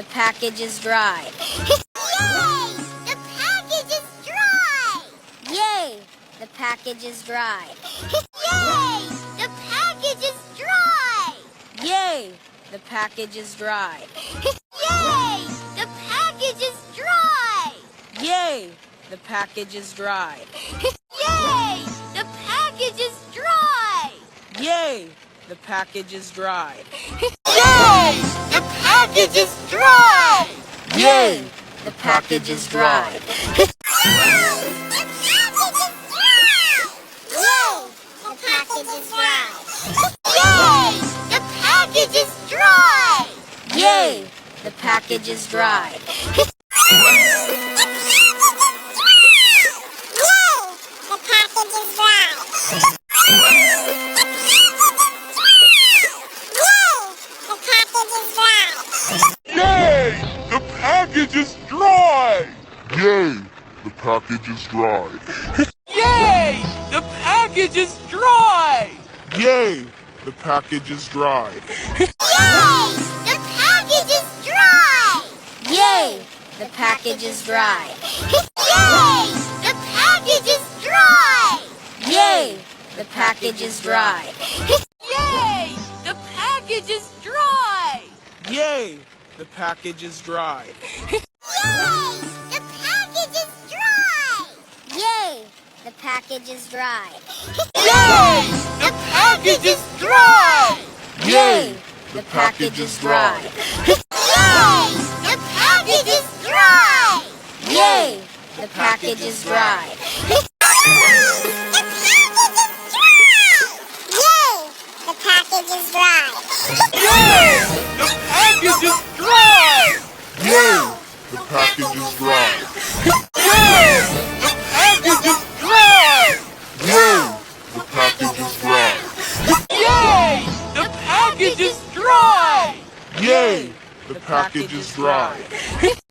the package is dry. Yay! The package is dry! Yay! The package is dry. Yay! The package is dry! Yay! The package is dry. Yay! The package is dry! Yay! The package is dry. Yay! The package is dry! Yay! The package is dry. Yay! The package is dry! Yay! The package is dry. Yay! The package is dry! Yay! The package is dry! Yay! The package is dry. Yay! The package is dry! Yay! The package is dry. Yay! The package is dry! Yay! The package is dry. Yay! The package is dry! Yay! The package is dry. Yay! The package is dry! Yay! The package is dry. Yay! The package is dry! Yay! The package is dry. Yay! The package is dry! Yay! The package is dry. Yay! The package is dry! Yay! The package is dry. Yay! The package is dry! Yay! The package is dry. The package is dry! Yay! The package is dry! Yay! The package is dry. Yay! The package is dry! Yay! The package is dry. Yay! The package is dry! Yay! The package is dry.